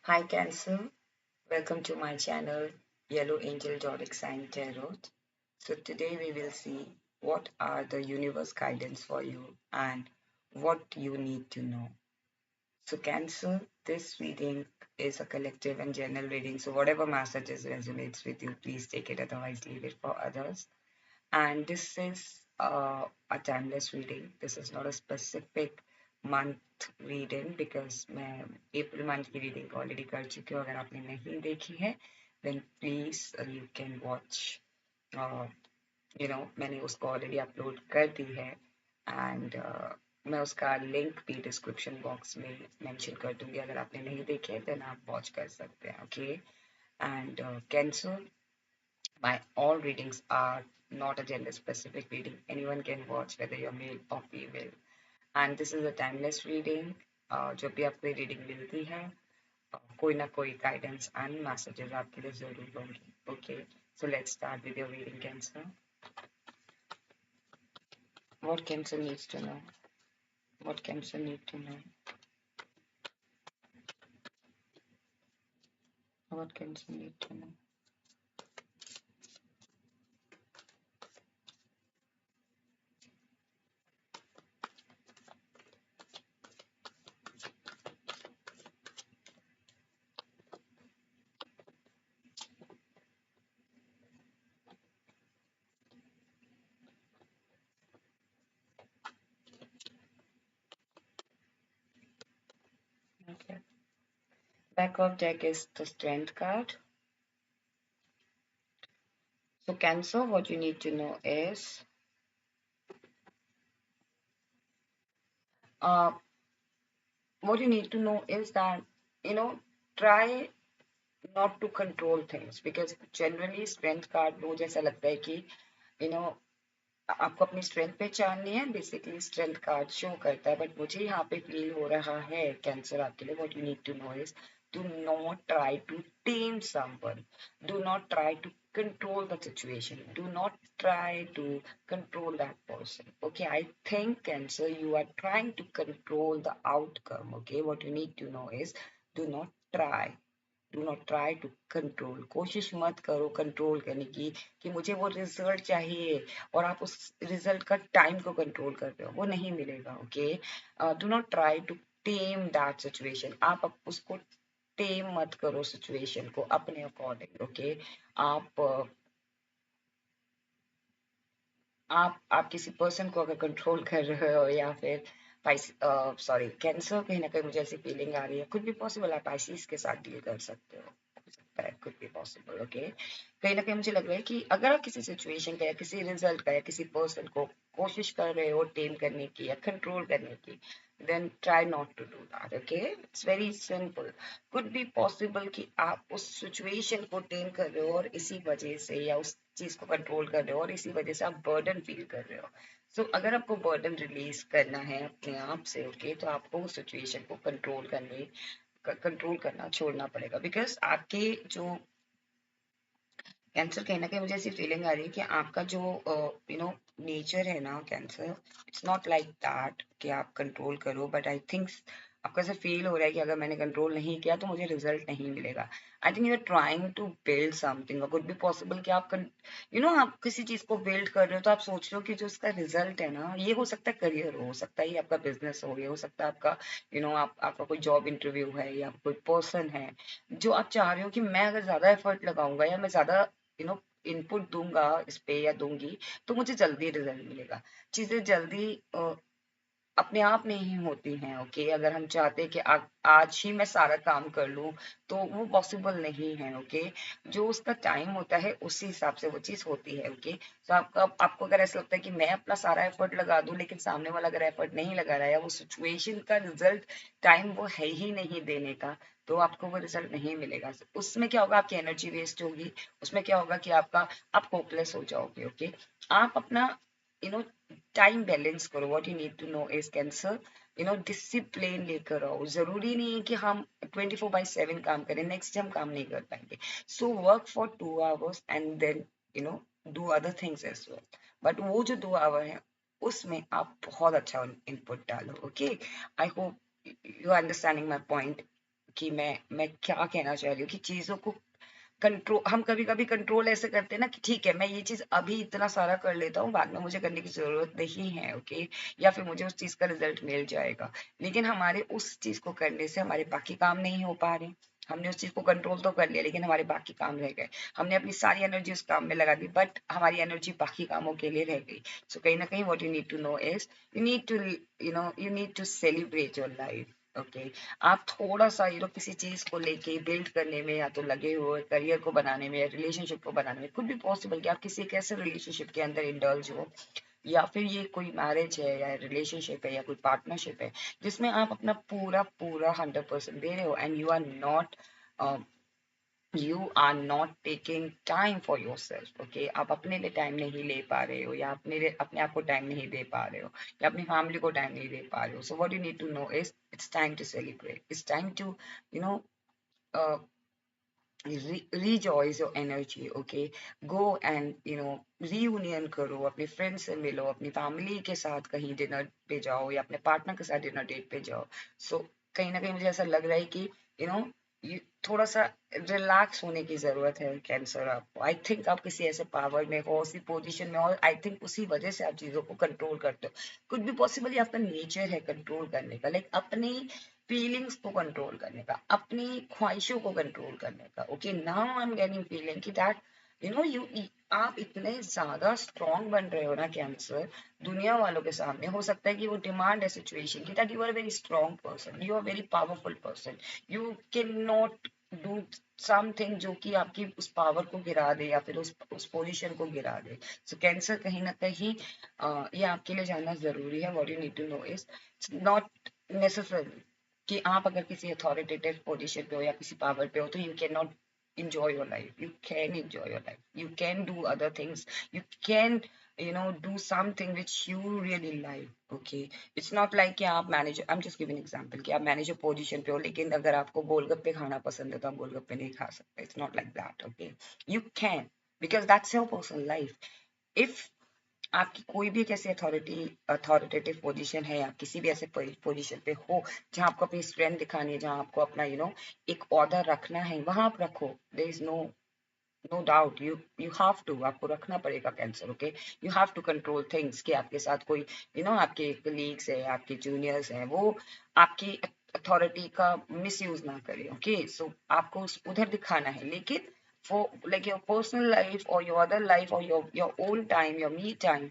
Hi Cancer, welcome to my channel Yellow Angel Zodiac Sign Tarot. So today we will see what are the universe guidance for you and what you need to know. So Cancer, this reading is a collective and general reading. So whatever messages resonates with you, please take it. Otherwise, leave it for others. And this is a timeless reading. This is not a specific month reading because मैं April month की reading already कर चुकी हूँ. अगर आपने नहीं देखी है then please you can watch. मैंने उसको ऑलरेडी अपलोड कर दी है एंड मैं उसका लिंक भी डिस्क्रिप्शन बॉक्स में मेंशन कर दूंगी. अगर आपने नहीं देखे देन आप वॉच कर सकते हैं. Okay and cancer, my all readings are not a gender specific reading. Anyone can watch whether you're male or female. And this is a timeless reading. जो भी आपको रीडिंग मिलती है कोई ना कोई गाइडेंस एंड मैसेजेस आपके लिए जरूर होंगी. Okay, so let's start with your reading cancer. What cancer needs to know? What cancer need to know? What cancer need to know? Okay. Back of deck is the strength card. So cancer, what you need to know is uh, what you need to know is that you know try not to control things because generally strength card मुझे ऐसा लगता है कि you know आपको अपनी strength पहचाननी है. Basically strength card show करता है बट मुझे यहाँ पे फील हो रहा है कैंसर आपके लिए what you need to know is do not try to tame someone. Do not try to control the situation. Do not try to control that person. Okay, I think Cancer, you are trying to control the outcome. Okay, what you need to know is do not try. Do not try to control. कोशिश मत करो control करने की कि मुझे वो result चाहिए और आप उस रिजल्ट का टाइम को कंट्रोल कर रहे हो, वो नहीं मिलेगा. Okay, do not try to tame that situation. आप उसको टेम मत करो सिचुएशन को अपने अकॉर्डिंग. ओके, आप आप किसी पर्सन को अगर कंट्रोल कर रहे हो या फिर सॉरी कैंसर, कहीं ना कहीं मुझे ऐसी फीलिंग आ रही है कुछ भी पॉसिबल आप आइसिस के साथ डील कर सकते हो. Could be possible. ओके, कहीं ना कहीं मुझे लग रहा है कि अगर आप किसी सिचुएशन का या किसी रिजल्ट का या किसी पर्सन को कोशिश कर रहे हो टेम करने की या कंट्रोल करने की then try not to do that. Okay, it's very simple. Could be possible कि आप उस सिचुएशन को टेम कर रहे हो और इसी वजह से या उस चीज को कंट्रोल कर रहे हो और इसी वजह से आप बर्डन फील कर रहे हो. सो अगर आपको बर्डन रिलीज करना है अपने आप से ओके तो आपको उस सिचुएशन को कंट्रोल करना छोड़ना पड़ेगा बिकॉज आपके जो कैंसर, कहीं ना कहीं मुझे ऐसी फीलिंग आ रही है कि आपका जो नेचर है ना cancer, it's not like that कि आप कंट्रोल करो बट आई थिंक आपको ऐसा फील हो रहा है कि अगर मैंने कंट्रोल नहीं किया तो मुझे रिजल्ट नहीं मिलेगा. I think you are trying to build something. Could be possible कि आप आप किसी चीज को बिल्ड कर रहे हो तो आप सोच रहे हो कि जो उसका रिजल्ट है ना ये हो सकता है करियर हो सकता है ये आपका बिजनेस हो ये हो सकता है आपका आपका कोई जॉब इंटरव्यू है या कोई पर्सन है जो आप चाह रहे हो कि मैं अगर ज्यादा एफर्ट लगाऊंगा या मैं ज्यादा यू नो इनपुट दूंगा इस पे या दूंगी तो मुझे जल्दी रिजल्ट मिलेगा. चीजें जल्दी अपने आप नहीं होती हैं. ओके, अगर हम चाहते हैं कि आज ही मैं सारा काम कर लूं तो वो पॉसिबल नहीं है. ओके, जो उसका टाइम होता है उसी हिसाब से वो चीज होती है. ओके, तो आपको अगर ऐसा लगता है कि मैं अपना सारा एफर्ट लगा दूं लेकिन सामने वाला अगर एफर्ट नहीं लगा रहा है या वो सिचुएशन का रिजल्ट टाइम वो है ही नहीं देने का तो आपको वो रिजल्ट नहीं मिलेगा. उसमें क्या होगा, आपकी एनर्जी वेस्ट होगी. उसमें क्या होगा कि आप होपलेस हो जाओगे. ओके, आप अपना यू नो टाइम बैलेंस करो. What you need to know is Cancer, discipline लेकर आओ. जरूरी नहीं है कि हम 24/7 काम करें, नेक्स्ट हम काम नहीं कर पाएंगे. So work for 2 hours and then do other things as well. But वो जो 2 hour है उसमें आप बहुत अच्छा इनपुट डालो. Okay, I hope you understanding my point. कि मैं क्या कहना चाह रही हूँ कि चीजों को कंट्रोल, हम कभी कभी कंट्रोल ऐसे करते हैं ना कि ठीक है मैं ये चीज अभी इतना सारा कर लेता हूँ, बाद में मुझे करने की जरूरत नहीं है, ओके, या फिर मुझे उस चीज का रिजल्ट मिल जाएगा, लेकिन हमारे उस चीज को करने से हमारे बाकी काम नहीं हो पा रहे। हमने उस चीज को कंट्रोल तो कर लिया लेकिन हमारे बाकी काम रह गए। हमने अपनी सारी एनर्जी उस काम में लगा दी बट हमारी एनर्जी बाकी कामों के लिए रह गई। सो कहीं ना कहीं what you need to know is you need to celebrate your life, okay. आप थोड़ा सा किसी चीज को लेके बिल्ड करने में या तो लगे हुए, करियर को बनाने में या रिलेशनशिप को बनाने में, कुछ भी पॉसिबल कि आप किसी एक ऐसे रिलेशनशिप के अंदर इंडल्ज हो, या फिर ये कोई मैरिज है या रिलेशनशिप है या कोई पार्टनरशिप है जिसमें आप अपना पूरा पूरा 100% दे रहे हो and you are not taking time for yourself, okay. आप अपने लिए टाइम नहीं ले पा रहे हो या अपने आप को टाइम नहीं दे पा रहे हो या अपनी फैमिली को टाइम नहीं दे पा रहे हो। So what you need to know is it's time to celebrate, it's time to you know rejoice your energy, okay, go and reunion करो, अपने फ्रेंड से मिलो, अपनी फैमिली के साथ कहीं डिनर पे जाओ या अपने पार्टनर के साथ डिनर डेट पे जाओ। सो कहीं ना कहीं मुझे ऐसा लग रहा है कि यू नो you, थोड़ा सा रिलैक्स होने की जरूरत है कैंसर आपको। आई थिंक आप किसी ऐसे पावर में हो, उसी पोजीशन में हो, आई थिंक उसी वजह से आप चीजों को कंट्रोल करते हो। कुछ भी पॉसिबली आपका नेचर है कंट्रोल करने का, लाइक अपनी फीलिंग्स को कंट्रोल करने का, अपनी ख्वाहिशों को कंट्रोल करने का, okay. Now I am getting feeling कि दैट यू आप इतने ज्यादा स्ट्रांग बन रहे हो ना कैंसर, दुनिया वालों के सामने। हो सकता है कि वो डिमांड है सिचुएशन की that you are very strong person, you are very powerful person, you can not do something जो कि आपकी उस पावर को गिरा दे या फिर उस पोजीशन को गिरा दे। सो कैंसर कहीं ना कहीं ये आपके लिए जानना जरूरी है। What you need to know is it's not necessary कि आप अगर किसी अथॉरिटेटिव पोजीशन पे हो या किसी पावर पे हो तो you can not enjoy your life. You can enjoy your life, you can do other things, you can do something which you really like, okay। It's not like कि आप manager, I'm just giving an example कि आप manager position पे हो लेकिन अगर आपको गोलगप्पे खाना पसंद है तो आप गोलगप्पे नहीं खा सकते। It's not like that, okay। You can, because that's your personal life। If आपकी कोई भी एक ऐसी अथॉरिटेटिव पोजीशन है या किसी भी ऐसे पोजीशन पे हो जहां आपको अपनी स्ट्रेंथ दिखानी है, जहां आपको अपना एक ऑर्डर रखना है, वहां आप रखो। There is no doubt, you have to, आपको रखना पड़ेगा Cancer, okay. You have to control things कि आपके साथ कोई आपके कलीग्स है, आपके जूनियर्स हैं, वो आपकी अथॉरिटी का मिस यूज ना करें, ओके। सो आपको उधर दिखाना है, लेकिन for like your personal life or your other life or your own time, your me time,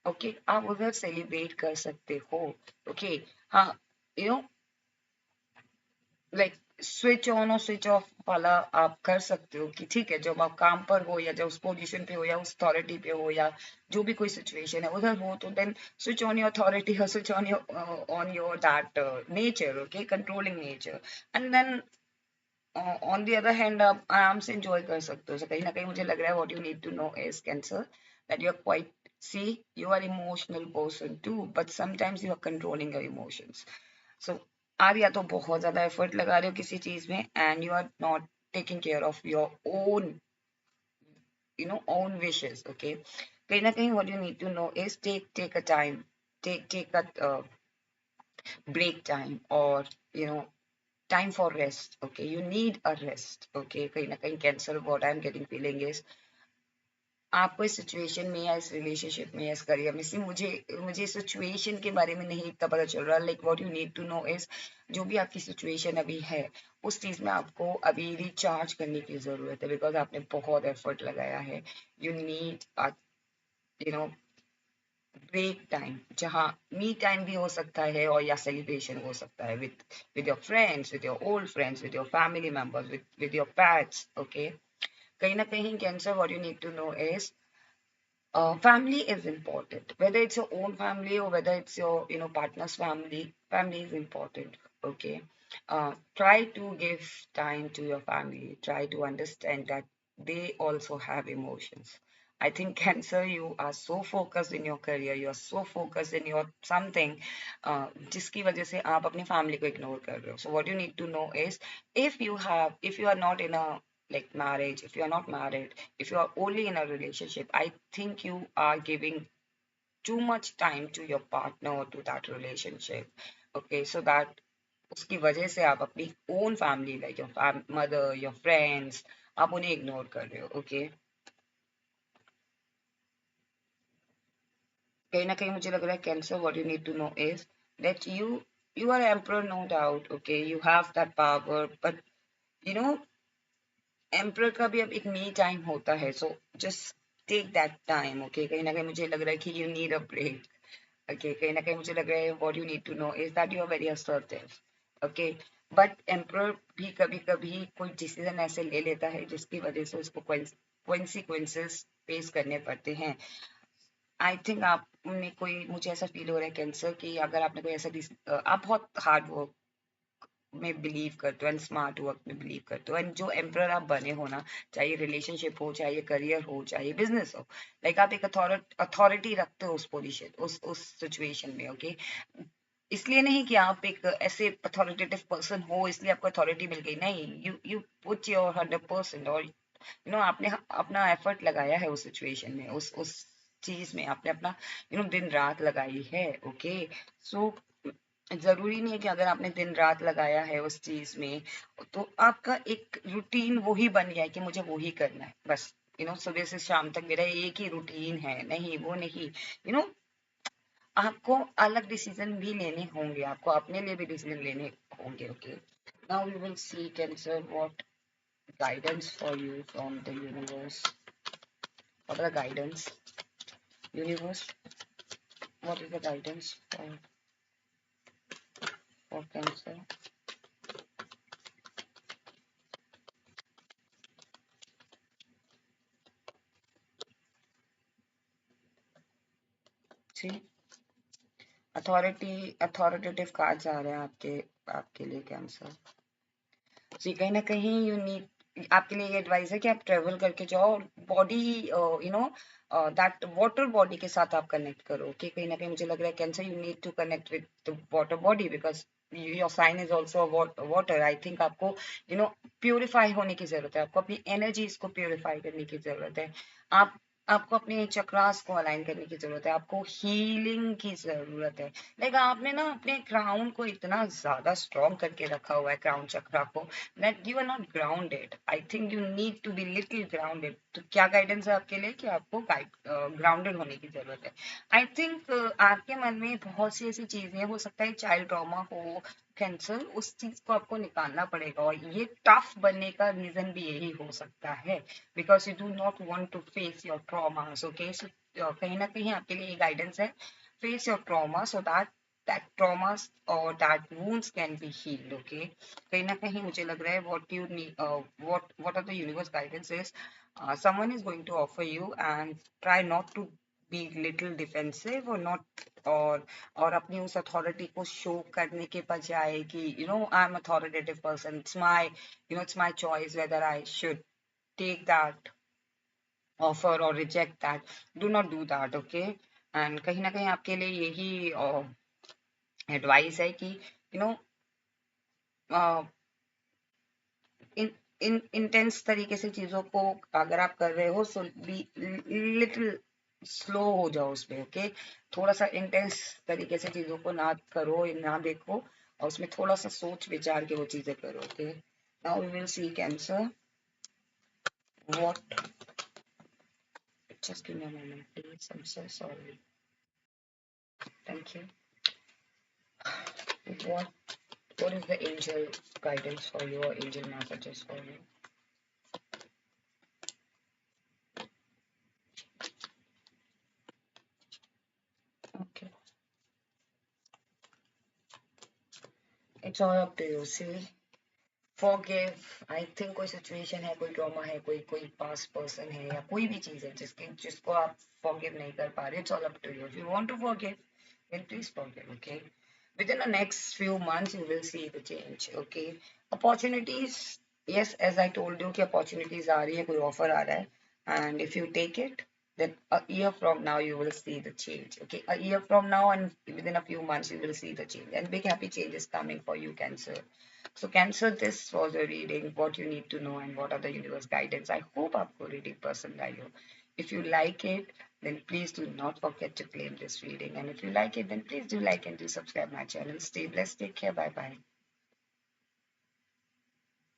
okay, आप उधर सेलिब्रेट कर सकते हो, okay। हाँ, you know like switch on और स्विच ऑफ वाला आप कर सकते हो कि ठीक है जब आप काम पर हो या जब उस पोजीशन पे हो या उस अथॉरिटी पे हो या जो भी कोई सिचुएशन है उधर हो, तो then switch on your authority और switch on your that nature, okay, controlling nature. And then on the other hand आप आराम से enjoy कर सकते हो। So कहीं ना कहीं मुझे लग रहा है what you need to know is cancer that you are quite, see, you are emotional person too but sometimes you are controlling your emotions। So आप या तो बहुत ज्यादा एफर्ट लगा रहे हो किसी चीज में and you are not taking care of your own own wishes, okay। कहीं ना कहीं what you need to know is take a time, take a break time, or time for rest, okay। You need a rest, okay। कहीं ना कहीं cancer, what I'm getting feeling is आपको इस situation में या इस रिलेशनशिप में या इस करियर में, सी मुझे मुझे सिचुएशन के बारे में नहीं इतना पता चल रहा, like what you need to know is जो भी आपकी सिचुएशन अभी है उस चीज में आपको अभी रिचार्ज करने की जरूरत है, बिकॉज आपने बहुत एफर्ट लगाया है। You need you know break time, जहाँ मी टाइम भी हो सकता है और या सेलिब्रेशन हो सकता है with your friends, with your old friends, with your family members, with your pets, okay. कहीं ना कहीं Cancer what you need to know is family is important, whether it's your own family or whether it's your partner's family. Family is important, okay। Try to give time to your family, try to understand that they also have emotions। I think cancer, you are so focused in your career, you are so focused in your something जिसकी वजह से आप अपनी family को ignore कर रहे हो। So what you need to know is if you are not in a like marriage, if you are not married, if you are only in a relationship, I think you are giving too much time to your partner or to that relationship, okay। So that उसकी वजह से आप अपनी own family like your mother, your friends, आप उन्हें ignore कर रहे हो। ओके, कहीं ना कहीं मुझे लग रहा है Cancer, what you need to know is that you are emperor, no doubt. Okay, you have that power, but you know emperor का भी अब एक मी टाइम होता है, so just take that time. Okay, कहीं ना कहीं मुझे लग रहा है कि you need a break. Okay, कहीं ना कहीं मुझे लग रहा है what you need to know is that you are very assertive. Okay, but emperor भी कभी कभी कोई डिसीजन ऐसे ले लेता है जिसकी वजह से उसको कॉन्सिक्वेंसेस फेस करने पड़ते हैं। आई थिंक आपने कोई, मुझे ऐसा फील हो रहा है कैंसर कि अगर आपने कोई ऐसा आप बहुत हार्ड वर्क में बिलीव करते हो एंड स्मार्ट वर्क में बिलीव करते हो, एंड जो एम्प्रर आप बने हो ना, चाहे रिलेशनशिप हो, चाहे करियर हो, चाहे बिजनेस हो, लाइक आप एक अथॉरिटी रखते हो उस पोजिशन, उस सिचुएशन में। ओके, इसलिए नहीं कि आप एक ऐसे अथॉरिटेटिव पर्सन हो इसलिए आपको अथॉरिटी मिल गई, नहीं, यू पुट योर 100%, और आपने अपना एफर्ट लगाया है उस सिचुएशन में, उस चीज में आपने अपना दिन रात लगाई है। ओके, सो जरूरी नहीं है कि अगर आपने दिन रात लगाया है उस चीज में तो आपका एक रूटीन वो ही बन गया है कि मुझे वो ही करना है बस। सुबह से शाम तक मेरा एक ही रूटीन है, नहीं, वो नहीं। यू नो आपको अलग डिसीजन भी लेने होंगे, आपको अपने लिए भी डिसीजन लेने होंगे। Okay, now we will see Cancer what guidance for you from the universe. What are the guidance? Universe, what is the guidance for Cancer? See, authoritative cards आ रहे हैं आपके लिए कैंसर। जी, कहीं ना कहीं यू नीड, आपके लिए ये एडवाइस है कि आप ट्रेवल करके जाओ, बॉडी दैट वाटर बॉडी के साथ आप कनेक्ट करो। कि कहीं ना कहीं मुझे लग रहा है Cancer, you need to connect with the water body because your sign is also water. I think आपको प्योरीफाई होने की जरूरत है, आपको अपनी एनर्जीज को प्योरीफाई करने की जरूरत है। आप आपको अपने चक्रास को अलाइन करने की जरूरत है, आपको हीलिंग की जरूरत है। लाइक आपने ना अपने क्राउन को इतना ज्यादा स्ट्रॉन्ग करके रखा हुआ है, क्राउन चक्रा को, that you are not grounded. I think you need to be little grounded. तो क्या गाइडेंस है आपके लिए कि आपको ग्राउंडेड होने की जरूरत है। आई थिंक आपके मन में बहुत सी ऐसी चीजें, हो सकता है चाइल्ड ट्रॉमा हो, कैंसर, उस चीज को आपको निकालना पड़ेगा, और ये टफ बनने का रीजन भी यही हो सकता है because you do not want to face your traumas. Okay, so कहीं ना कहीं आपके लिए ये गाइडेंस है, face your trauma so that traumas or that wounds can be healed. Okay, कहीं ना कहीं मुझे लग रहा है what you need, what are the universe guidance is, someone is going to offer you, and try not to be little defensive or not, और अपनी उस अथॉरिटी को शो करने के बजाय कि I am authoritative person, it's my choice whether I should take that offer or reject that. Do not do that. Okay, and कहीं ना कहीं आपके लिए यही एडवाइस है कि you know in in intense तरीके से चीजों को अगर आप कर रहे हो, सो बी लिटिल स्लो हो जाओ उसमें। ओके, थोड़ा सा इंटेंस तरीके से चीजों को ना करो, ना देखो, और उसमें थोड़ा सा सोच विचार के वो चीजें करो। Okay, now we will see Cancer what, just give me a moment please, I am so sorry, thank you. What is the angel guidance for you or angel messages for you? Okay, it's all up to you. See, forgive. I think कोई situation है, कोई trauma है, कोई past person है, या कोई भी चीज है जिसको आप forgive नहीं कर पा रहे, it's all up to you. If you want to forgive, then please forgive. Okay, within the next few months you will see the change. Okay, opportunities, yes, as I told you कि opportunities आ रही है, कोई offer आ रहा है, and if you take it, then a year from now you will see the change. Okay, a year from now and within a few months you will see the change, and big happy change is coming for you, Cancer. So Cancer, this was a reading, what you need to know and what are the universe guidance. I hope आपको reading पसंद आई हो. If you like it, then please do not forget to claim this reading. And if you like it, then please do like and do subscribe my channel. Stay blessed. Take care. Bye bye.